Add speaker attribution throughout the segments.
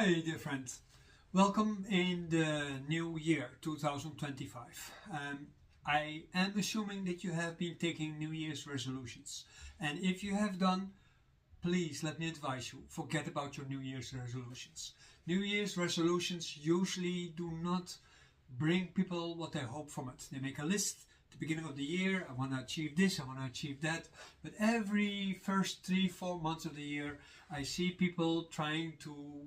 Speaker 1: Hi dear friend, welcome in the new year 2025. I am assuming that you have been taking New Year's resolutions, and if you have done, please let me advise you, forget about your New Year's resolutions. New Year's resolutions usually do not bring people what they hope from it. They make a list at the beginning of the year, I want to achieve this, I want to achieve that, but every first 3-4 months of the year I see people trying to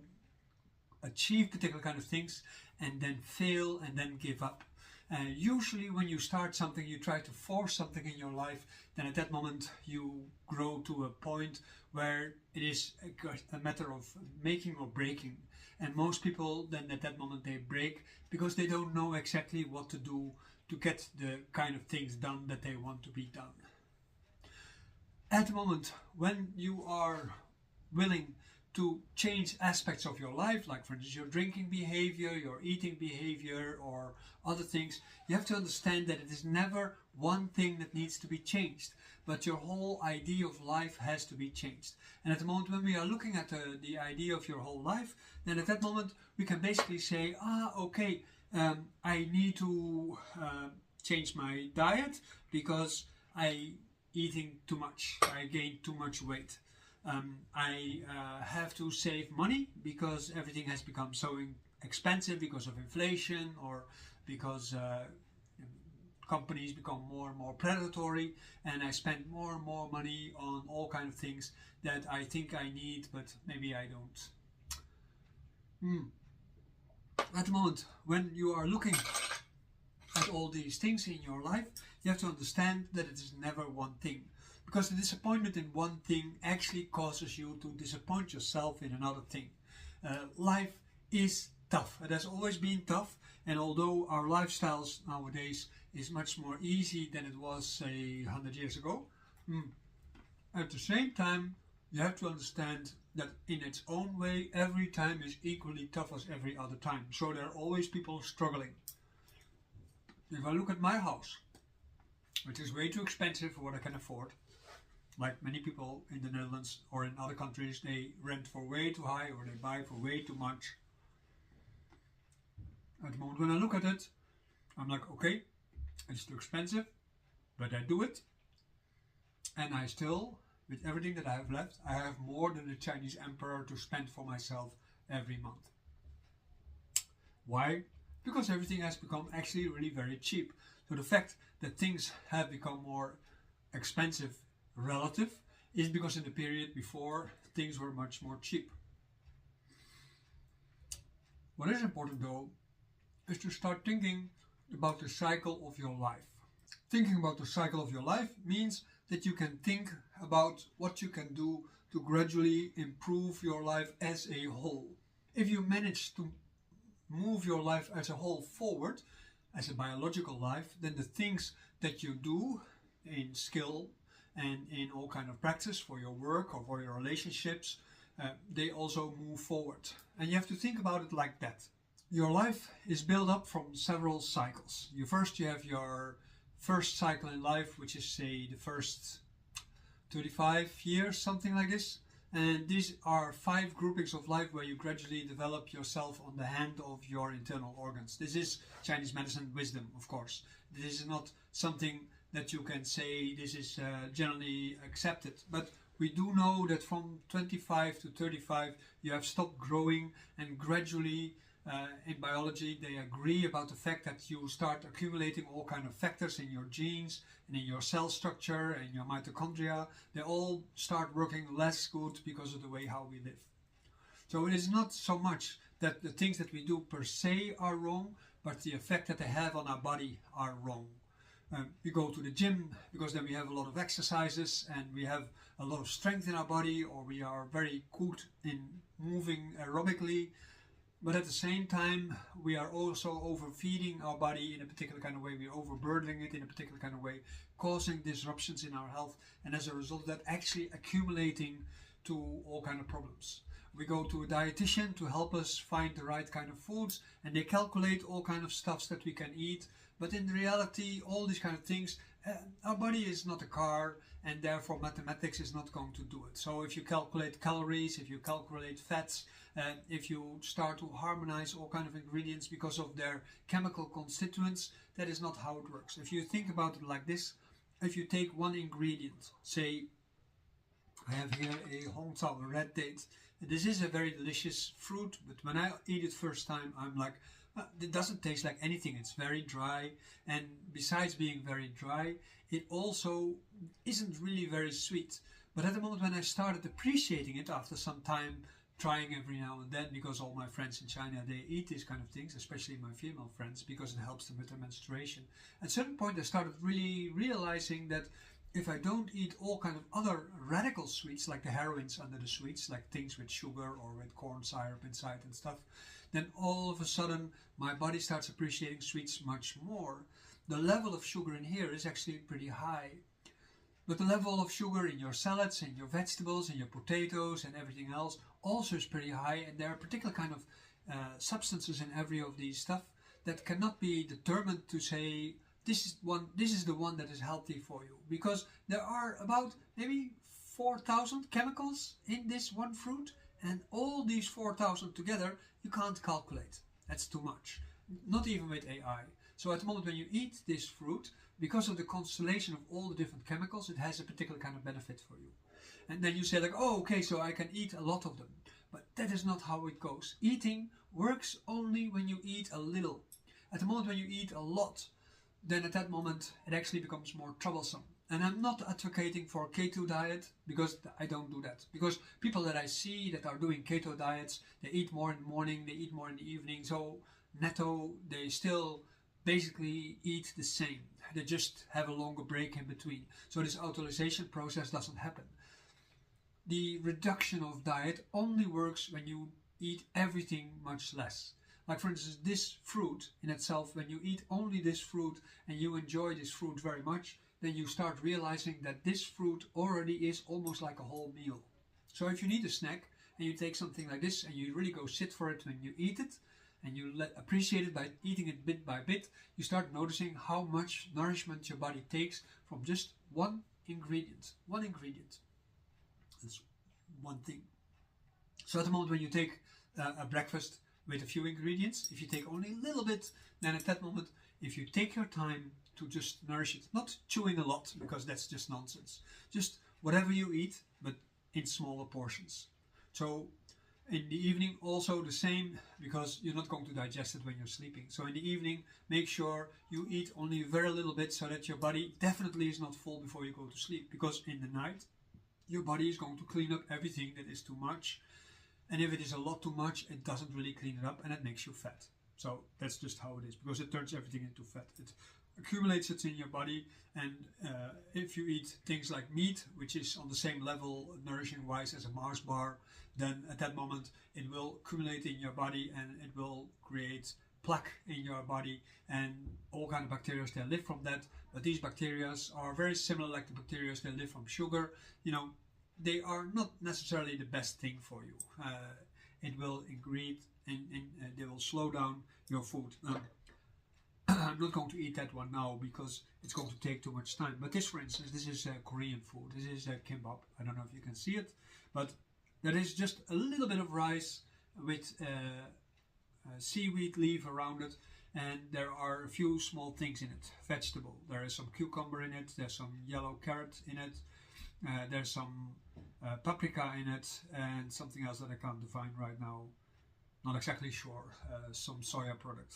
Speaker 1: achieve particular kind of things and then fail and then give up. Usually when you start something, you try to force something in your life, then at that moment you grow to a point where it is a matter of making or breaking. And most people then at that moment they break because they don't know exactly what to do to get the kind of things done that they want to be done. At the moment when you are willing to change aspects of your life, like for instance your drinking behavior, your eating behavior or other things, you have to understand that it is never one thing that needs to be changed, but your whole idea of life has to be changed. And at the moment when we are looking at the idea of your whole life, then at that moment we can basically say, okay, I need to change my diet because I eating too much, I gained too much weight. I have to save money because everything has become so expensive because of inflation or because companies become more and more predatory, and I spend more and more money on all kinds of things that I think I need but maybe I don't. At the moment when you are looking at all these things in your life, you have to understand that it is never one thing. Because the disappointment in one thing actually causes you to disappoint yourself in another thing. Life is tough. It has always been tough, and although our lifestyles nowadays is much more easy than it was, say, 100 years ago, at the same time you have to understand that in its own way every time is equally tough as every other time. So there are always people struggling. If I look at my house, which is way too expensive for what I can afford, like many people in the Netherlands or in other countries, they rent for way too high or they buy for way too much. At the moment when I look at it, I'm like, okay, it's too expensive, but I do it. And I still, with everything that I have left, I have more than the Chinese emperor to spend for myself every month. Why? Because everything has become actually really very cheap. So the fact that things have become more expensive relative is because in the period before things were much more cheap. What is important though is to start thinking about the cycle of your life. Thinking about the cycle of your life means that you can think about what you can do to gradually improve your life as a whole. If you manage to move your life as a whole forward, as a biological life, then the things that you do in skill and in all kind of practice for your work or for your relationships, they also move forward. And you have to think about it like that. Your life is built up from several cycles. You have your first cycle in life, which is say the first 35 years, something like this. And these are 5 groupings of life where you gradually develop yourself on the hand of your internal organs. This is Chinese medicine wisdom, of course. This is not something that you can say this is generally accepted. But we do know that from 25 to 35 you have stopped growing, and gradually in biology they agree about the fact that you start accumulating all kind of factors in your genes and in your cell structure and your mitochondria. They all start working less good because of the way how we live. So it is not so much that the things that we do per se are wrong, but the effect that they have on our body are wrong. We go to the gym because then we have a lot of exercises and we have a lot of strength in our body, or we are very good in moving aerobically. But at the same time, we are also overfeeding our body in a particular kind of way. We're overburdening it in a particular kind of way, causing disruptions in our health. And as a result of that, actually accumulating to all kind of problems. We go to a dietitian to help us find the right kind of foods, and they calculate all kind of stuffs that we can eat. But in reality, all these kind of things our body is not a car, and therefore mathematics is not going to do it. So if you calculate calories, if you calculate fats, if you start to harmonize all kind of ingredients because of their chemical constituents, that is not how it works. If you think about it like this, if you take one ingredient, say I have here a Hongtao, a red date. This is a very delicious fruit, but when I eat it first time, I'm like, it doesn't taste like anything. It's very dry, and besides being very dry, it also isn't really very sweet. But at the moment when I started appreciating it after some time, trying every now and then, because all my friends in China, they eat these kind of things, especially my female friends, because it helps them with their menstruation. At a certain point I started really realizing that if I don't eat all kind of other radical sweets, like the heroines under the sweets, like things with sugar or with corn syrup inside and stuff, then all of a sudden my body starts appreciating sweets much more. The level of sugar in here is actually pretty high. But the level of sugar in your salads, in your vegetables, in your potatoes and everything else also is pretty high, and there are particular kind of substances in every of these stuff that cannot be determined to say this is the one that is healthy for you, because there are about maybe 4,000 chemicals in this one fruit, and all these 4,000 together you can't calculate. That's too much, not even with AI. So at the moment when you eat this fruit, because of the constellation of all the different chemicals, it has a particular kind of benefit for you. And then you say like, oh, okay, so I can eat a lot of them. But that is not how it goes. Eating works only when you eat a little. At the moment when you eat a lot, then at that moment it actually becomes more troublesome. And I'm not advocating for a keto diet, because I don't do that. Because people that I see that are doing keto diets, they eat more in the morning, they eat more in the evening. So netto, they still basically eat the same. They just have a longer break in between. So this autolyzation process doesn't happen. The reduction of diet only works when you eat everything much less. Like for instance, this fruit in itself, when you eat only this fruit and you enjoy this fruit very much, then you start realizing that this fruit already is almost like a whole meal. So if you need a snack and you take something like this and you really go sit for it when you eat it, and you appreciate it by eating it bit by bit, you start noticing how much nourishment your body takes from just one ingredient. One ingredient. That's one thing. So at the moment when you take a breakfast with a few ingredients, if you take only a little bit, then at that moment, if you take your time to just nourish it, not chewing a lot, because that's just nonsense, just whatever you eat, but in smaller portions. So in the evening also the same, because you're not going to digest it when you're sleeping. So in the evening, make sure you eat only a very little bit, so that your body definitely is not full before you go to sleep. Because in the night, your body is going to clean up everything that is too much. And if it is a lot too much, it doesn't really clean it up, and it makes you fat. So that's just how it is, because it turns everything into fat. It accumulates it in your body, and if you eat things like meat, which is on the same level nourishing wise as a Mars bar, then at that moment it will accumulate in your body and it will create plaque in your body, and all kind of bacteria that live from that. But these bacteria are very similar like the bacteria that live from sugar. You know, they are not necessarily the best thing for you. It will ingredient and they will slow down your food. I'm not going to eat that one now because it's going to take too much time. But this, for instance, this is Korean food. This is kimbap. I don't know if you can see it, but there is just a little bit of rice with seaweed leaf around it, and there are a few small things in it. Vegetable. There is some cucumber in it. There's some yellow carrot in it. There's some paprika in it, and something else that I can't define right now. Not exactly sure. Some soya product.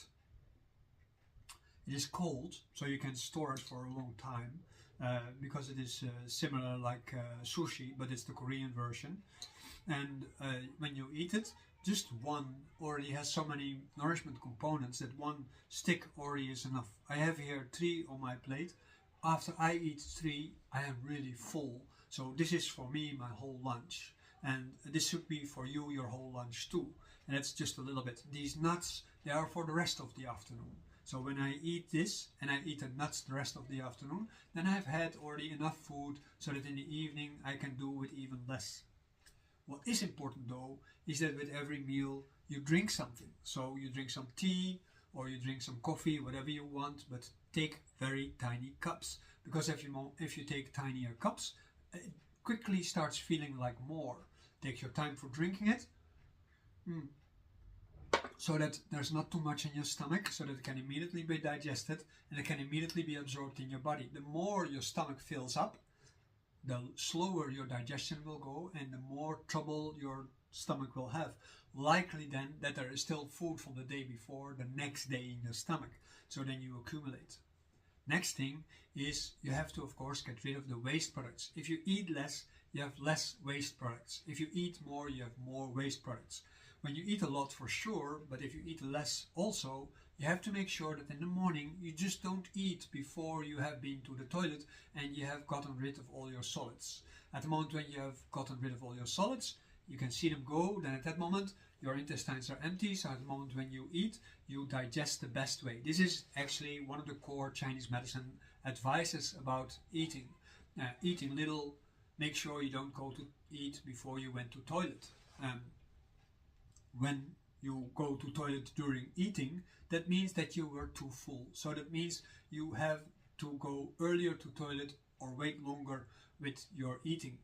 Speaker 1: It is cold, so you can store it for a long time, because it is similar like sushi, but it's the Korean version. And when you eat it, just one already has so many nourishment components that one stick already is enough. I have here 3 on my plate. After I eat 3, I am really full. So this is for me my whole lunch. And this should be for you your whole lunch too. And it's just a little bit. These nuts, they are for the rest of the afternoon. So when I eat this and I eat the nuts the rest of the afternoon, then I've had already enough food so that in the evening I can do with even less. What is important though is that with every meal you drink something. So you drink some tea or you drink some coffee, whatever you want, but take very tiny cups, because if you take tinier cups, it quickly starts feeling like more. Take your time for drinking it, so that there's not too much in your stomach, so that it can immediately be digested and it can immediately be absorbed in your body. The more your stomach fills up, the slower your digestion will go and the more trouble your stomach will have. Likely then that there is still food from the day before the next day in your stomach, so then you accumulate. Next thing is you have to, of course, get rid of the waste products. If you eat less, you have less waste products. If you eat more, you have more waste products. When you eat a lot, for sure, but if you eat less also, you have to make sure that in the morning you just don't eat before you have been to the toilet and you have gotten rid of all your solids. At the moment when you have gotten rid of all your solids, you can see them go, then at that moment your intestines are empty, so at the moment when you eat, you digest the best way. This is actually one of the core Chinese medicine advices about eating. Eating little, make sure you don't go to eat before you went to toilet. When you go to toilet during eating, that means that you were too full. So that means you have to go earlier to toilet or wait longer with your eating.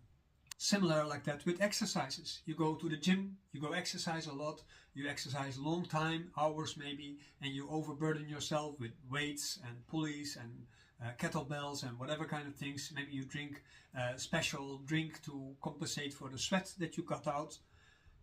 Speaker 1: Similar like that with exercises. You go to the gym, you go exercise a lot, you exercise a long time, hours maybe, and you overburden yourself with weights and pulleys and kettlebells and whatever kind of things. Maybe you drink a special drink to compensate for the sweat that you got out.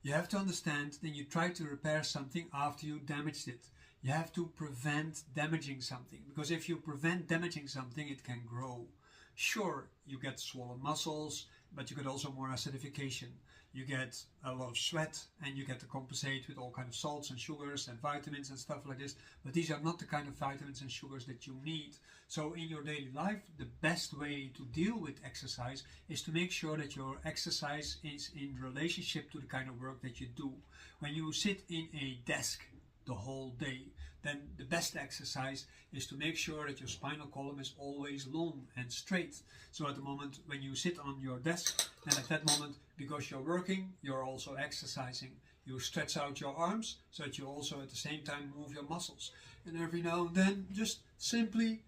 Speaker 1: You have to understand, then you try to repair something after you damaged it. You have to prevent damaging something, because if you prevent damaging something, it can grow. Sure, you get swollen muscles, but you get also more acidification. You get a lot of sweat, and you get to compensate with all kinds of salts and sugars and vitamins and stuff like this. But these are not the kind of vitamins and sugars that you need. So in your daily life, the best way to deal with exercise is to make sure that your exercise is in relationship to the kind of work that you do. When you sit in a desk the whole day, then the best exercise is to make sure that your spinal column is always long and straight. So at the moment when you sit on your desk, and at that moment, because you're working, you're also exercising. You stretch out your arms so that you also at the same time move your muscles. And every now and then just simply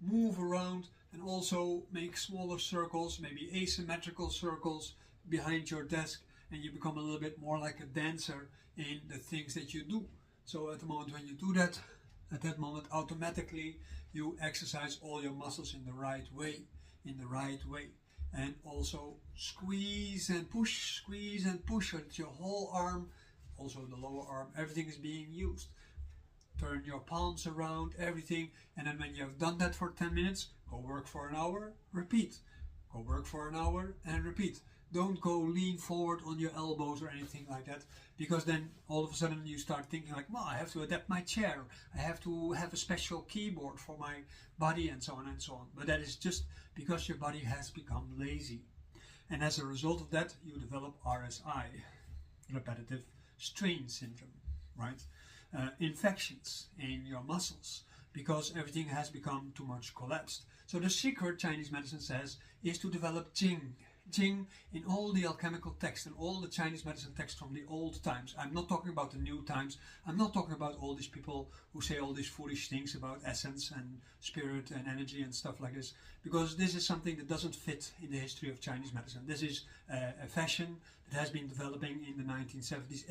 Speaker 1: move around and also make smaller circles, maybe asymmetrical circles behind your desk, and you become a little bit more like a dancer in the things that you do. So at the moment when you do that, at that moment automatically you exercise all your muscles in the right way, and also squeeze and push so that your whole arm, also the lower arm, everything is being used. Turn your palms around, everything, and then when you have done that for 10 minutes, go work for an hour, repeat. Go work for an hour and repeat. Don't go lean forward on your elbows or anything like that, because then all of a sudden you start thinking like, well, I have to adapt my chair, I have to have a special keyboard for my body, and so on and so on. But that is just because your body has become lazy. And as a result of that, you develop RSI, repetitive strain syndrome, right? Infections in your muscles, because everything has become too much collapsed. So the secret, Chinese medicine says, is to develop Jing. Jing in all the alchemical texts and all the Chinese medicine texts from the old times. I'm not talking about the new times. I'm not talking about all these people who say all these foolish things about essence and spirit and energy and stuff like this, because this is something that doesn't fit in the history of Chinese medicine. This is a fashion that has been developing in the 1970s,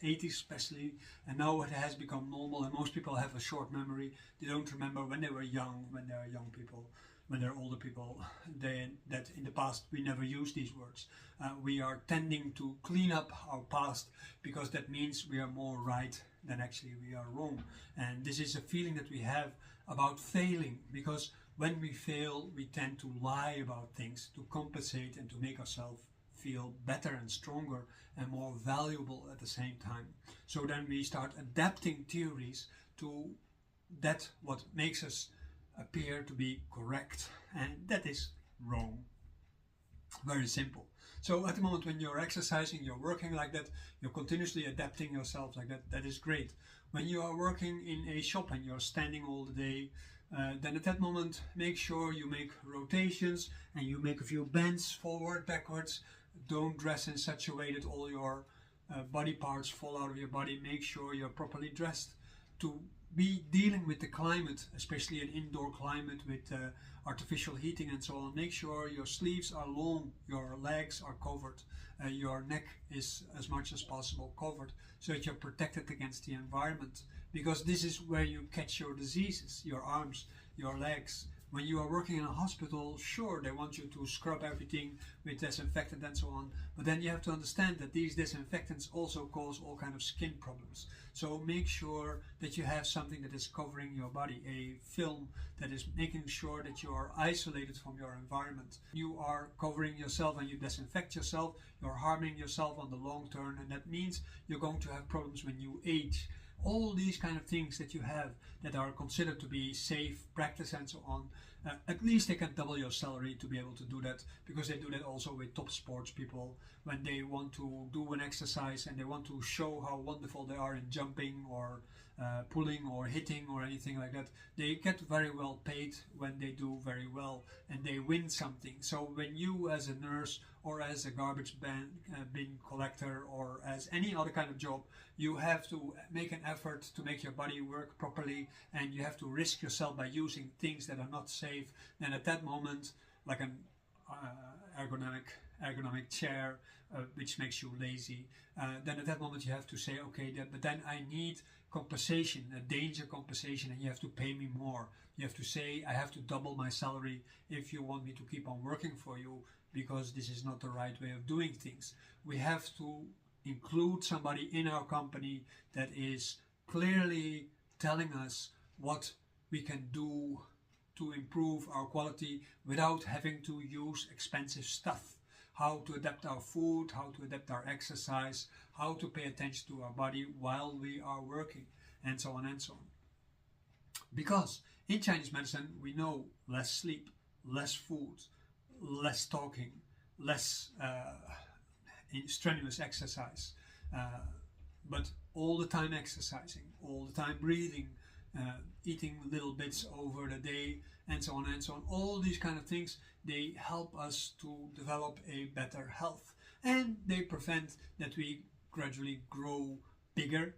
Speaker 1: 80s especially, and now it has become normal, and most people have a short memory. They don't remember when they were young, when they are young people, when they're older people, that in the past we never used these words. We are tending to clean up our past, because that means we are more right than actually we are wrong. And this is a feeling that we have about failing, because when we fail, we tend to lie about things to compensate and to make ourselves feel better and stronger and more valuable at the same time. So then we start adapting theories to that what makes us appear to be correct, and that is wrong. Very simple. So at the moment when you're exercising, you're working like that, you're continuously adapting yourself like that, that is great. When you are working in a shop and you're standing all the day, then at that moment make sure you make rotations and you make a few bends forward, backwards. Don't dress in such a way that all your body parts fall out of your body. Make sure you're properly dressed to be dealing with the climate, especially an indoor climate with artificial heating and so on. Make sure your sleeves are long, your legs are covered, your neck is as much as possible covered, so that you're protected against the environment, because this is where you catch your diseases, your arms, your legs. When you are working in a hospital, sure, they want you to scrub everything with disinfectant and so on, but then you have to understand that these disinfectants also cause all kind of skin problems. So make sure that you have something that is covering your body, a film that is making sure that you are isolated from your environment. You are covering yourself and you disinfect yourself, you're harming yourself on the long term, and that means you're going to have problems when you age. All these kind of things that you have that are considered to be safe practice and so on, at least they can double your salary to be able to do that, because they do that also with top sports people when they want to do an exercise and they want to show how wonderful they are in jumping or pulling or hitting or anything like that. They get very well paid when they do very well and they win something. So when you as a nurse or as a garbage bin collector or as any other kind of job, you have to make an effort to make your body work properly, and you have to risk yourself by using things that are not safe. And at that moment, like an ergonomic chair, which makes you lazy, then at that moment you have to say, okay, but then I need compensation, a danger compensation, and you have to pay me more. You have to say, I have to double my salary if you want me to keep on working for you, because this is not the right way of doing things. We have to include somebody in our company that is clearly telling us what we can do to improve our quality without having to use expensive stuff. How to adapt our food, how to adapt our exercise, how to pay attention to our body while we are working, and so on and so on. Because in Chinese medicine we know less sleep, less food, less talking, less strenuous exercise, but all the time exercising, all the time breathing, eating little bits over the day, and so on and so on. All these kind of things, they help us to develop a better health, and they prevent that we gradually grow bigger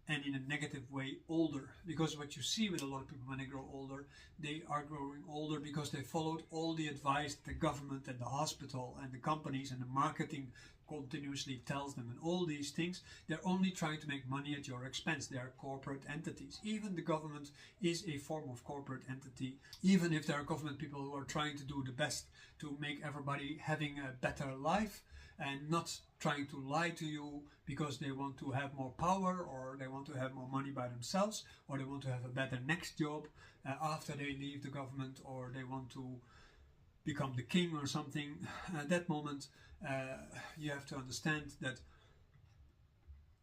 Speaker 1: and in a negative way older. Because what you see with a lot of people when they grow older, they are growing older because they followed all the advice the government and the hospital and the companies and the marketing continuously tells them, and all these things. They're only trying to make money at your expense. They are corporate entities. Even the government is a form of corporate entity, even if there are government people who are trying to do the best to make everybody having a better life and not trying to lie to you because they want to have more power, or they want to have more money by themselves, or they want to have a better next job after they leave the government, or they want to become the king or something. At that moment, you have to understand that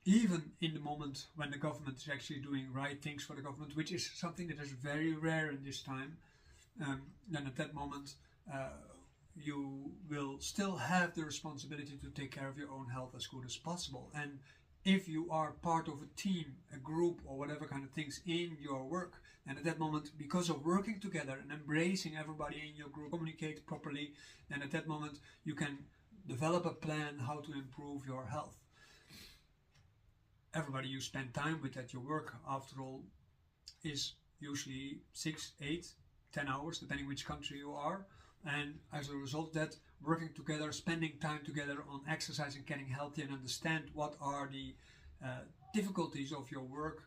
Speaker 1: even in the moment when the government is actually doing right things for the government, which is something that is very rare in this time, then at that moment you will still have the responsibility to take care of your own health as good as possible. And if you are part of a team, a group, or whatever kind of things in your work, and at that moment, because of working together and embracing everybody in your group, communicate properly, then at that moment you can develop a plan how to improve your health. Everybody you spend time with at your work, after all, is usually 6, 8, 10 hours, depending which country you are. And as a result of that, working together, spending time together on exercising, getting healthy, and understand what are the difficulties of your work,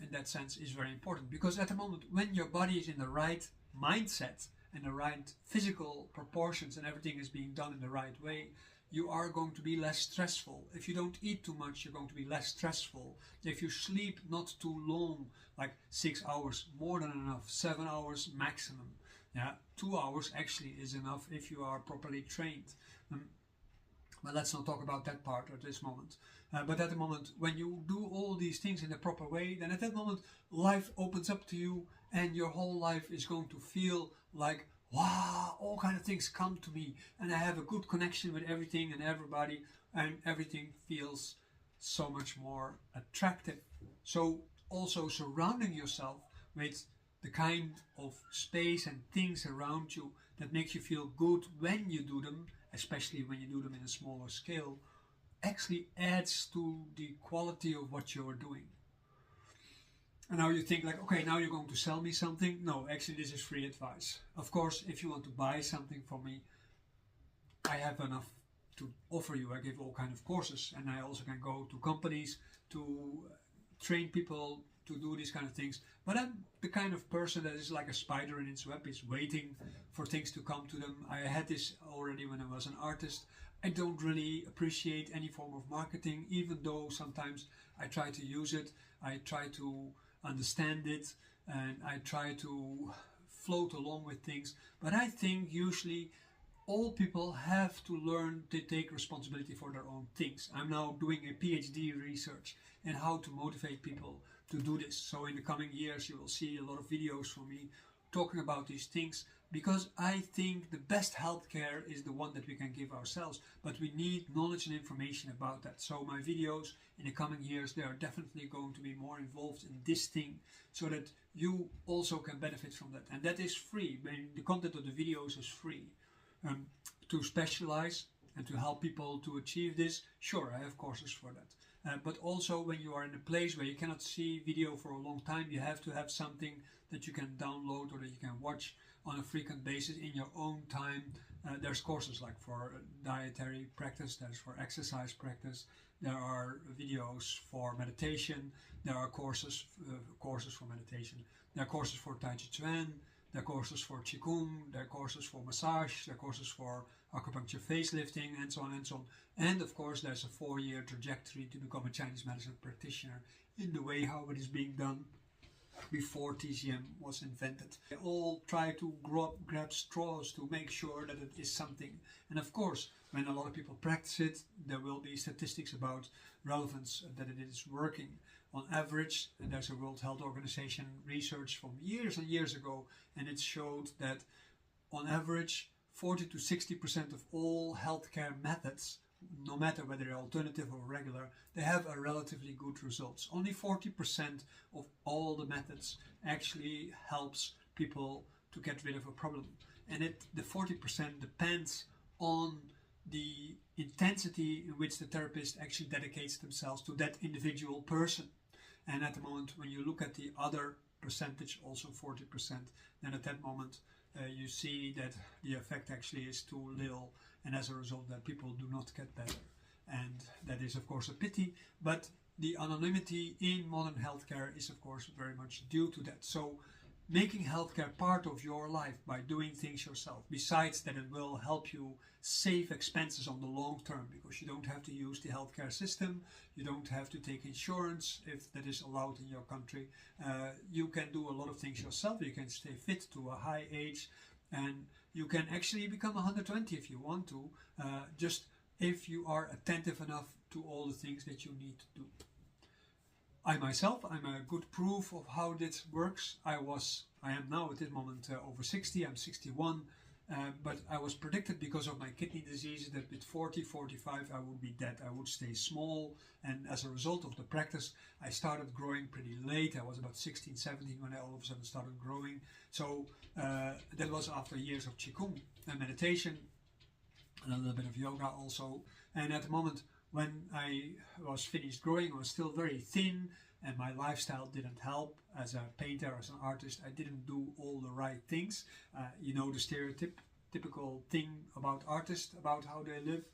Speaker 1: in that sense is very important. Because at the moment, when your body is in the right mindset and the right physical proportions and everything is being done in the right way, you are going to be less stressful. If you don't eat too much, you're going to be less stressful. If you sleep not too long, like 6 hours, more than enough, 7 hours maximum. Yeah, 2 hours actually is enough if you are properly trained. But let's not talk about that part at this moment. But at the moment, when you do all these things in the proper way, then at that moment, life opens up to you, and your whole life is going to feel like, wow, all kind of things come to me, and I have a good connection with everything and everybody, and everything feels so much more attractive. So also surrounding yourself with the kind of space and things around you that makes you feel good when you do them, especially when you do them in a smaller scale, actually adds to the quality of what you're doing. And now you think like, okay, now you're going to sell me something. No, actually this is free advice. Of course, if you want to buy something from me, I have enough to offer you. I give all kind of courses, and I also can go to companies to train people to do these kind of things. But I'm the kind of person that is like a spider in its web, is waiting for things to come to them. I had this already when I was an artist. I don't really appreciate any form of marketing, even though sometimes I try to use it. I try to understand it, and I try to float along with things. But I think usually all people have to learn to take responsibility for their own things. I'm now doing a PhD research in how to motivate people to do this. So in the coming years you will see a lot of videos from me talking about these things, because I think the best healthcare is the one that we can give ourselves, but we need knowledge and information about that. So my videos in the coming years, they are definitely going to be more involved in this thing, so that you also can benefit from that. And that is free. The content of the videos is free. To specialize and to help people to achieve this, sure, I have courses for that. But also when you are in a place where you cannot see video for a long time, you have to have something that you can download or that you can watch on a frequent basis in your own time. There's courses like for dietary practice, there's for exercise practice, there are videos for meditation, there are courses for meditation, there are courses for Tai Chi Chuan, there are courses for Qigong, there are courses for massage, there are courses for acupuncture facelifting, and so on and so on. And of course there's a 4-year trajectory to become a Chinese medicine practitioner in the way how it is being done before TCM was invented. They all try to grab straws to make sure that it is something. And of course, when a lot of people practice it, there will be statistics about relevance, that it is working. On average, and there's a World Health Organization research from years and years ago, and it showed that on average 40 to 60% of all healthcare methods, no matter whether they're alternative or regular, they have a relatively good results. Only 40% of all the methods actually helps people to get rid of a problem. And the 40% depends on the intensity in which the therapist actually dedicates themselves to that individual person. And at the moment, when you look at the other percentage, also 40%, then at that moment you see that the effect actually is too little, and as a result that people do not get better. And that is of course a pity, but the anonymity in modern healthcare is of course very much due to that. So making healthcare part of your life by doing things yourself, besides that it will help you save expenses on the long term, because you don't have to use the healthcare system, you don't have to take insurance if that is allowed in your country. You can do a lot of things yourself, you can stay fit to a high age, and you can actually become 120 if you want to, just if you are attentive enough to all the things that you need to do. I myself, I'm a good proof of how this works. I am now at this moment over 60, I'm 61, but I was predicted because of my kidney diseases that with 40, 45 I would be dead. I would stay small, and as a result of the practice I started growing pretty late. I was about 16, 17 when I all of a sudden started growing. So that was after years of Qigong and meditation and a little bit of yoga also. And at the moment when I was finished growing, I was still very thin, and my lifestyle didn't help. As a painter, as an artist, I didn't do all the right things. You know, the typical thing about artists, about how they live.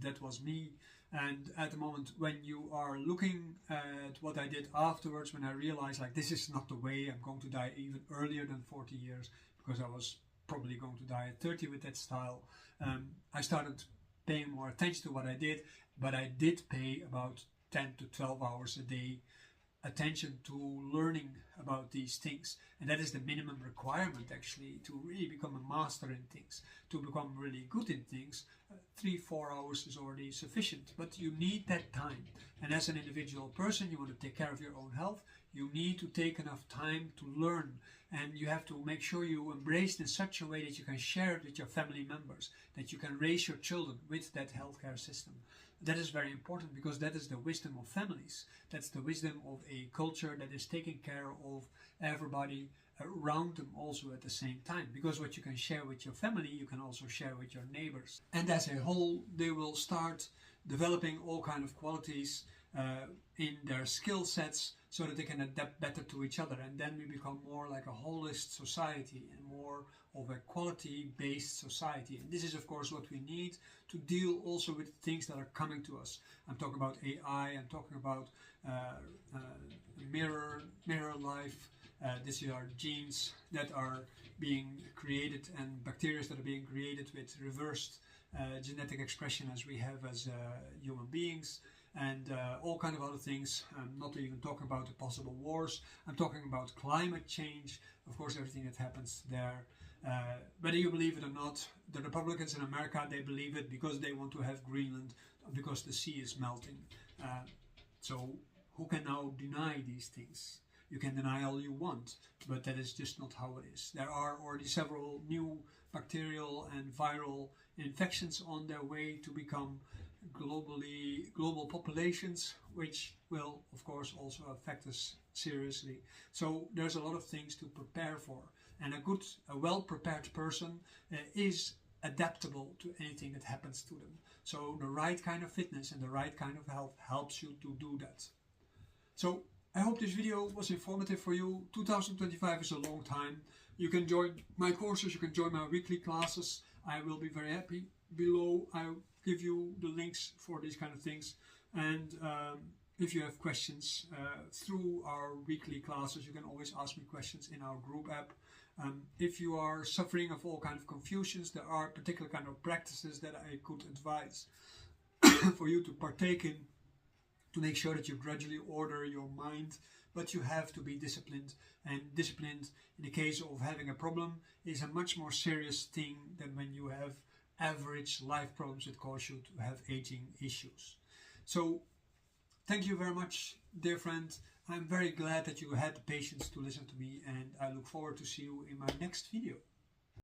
Speaker 1: That was me. And at the moment when you are looking at what I did afterwards, when I realized like this is not the way, I'm going to die even earlier than 40 years, because I was probably going to die at 30 with that style, I started paying more attention to what I did. But I did pay about 10 to 12 hours a day attention to learning about these things, and that is the minimum requirement actually to really become a master in things, to become really good in things. 3-4 hours is already sufficient, but you need that time. And as an individual person, you want to take care of your own health, you need to take enough time to learn, and you have to make sure you embrace it in such a way that you can share it with your family members, that you can raise your children with that healthcare system. That is very important, because that is the wisdom of families. That's the wisdom of a culture that is taking care of everybody around them also at the same time. Because what you can share with your family, you can also share with your neighbors. And as a whole, they will start developing all kind of qualities in their skill sets so that they can adapt better to each other, and then we become more like a holist society and more of a quality-based society. And this is of course what we need to deal also with things that are coming to us. I'm talking about AI, I'm talking about mirror life. These are genes that are being created and bacteria that are being created with reversed genetic expression as we have as human beings, and all kind of other things. I'm not even talking about the possible wars. I'm talking about climate change, of course, everything that happens there. Whether you believe it or not, the Republicans in America, they believe it because they want to have Greenland, because the sea is melting. So who can now deny these things? You can deny all you want, but that is just not how it is. There are already several new bacterial and viral infections on their way to become global populations, which will of course also affect us seriously. So there's a lot of things to prepare for, and a well-prepared person is adaptable to anything that happens to them. So the right kind of fitness and the right kind of health helps you to do that. So I hope this video was informative for you. 2025 is a long time. You can join my courses, you can join my weekly classes. I will be very happy. Below I'll give you the links for these kind of things. And if you have questions through our weekly classes, you can always ask me questions in our group app. If you are suffering of all kind of confusions, there are particular kind of practices that I could advise for you to partake in, to make sure that you gradually order your mind, but you have to be disciplined. And disciplined in the case of having a problem is a much more serious thing than when you have average life problems that cause you to have aging issues. So thank you very much, dear friend. I'm very glad that you had the patience to listen to me, and I look forward to see you in my next video.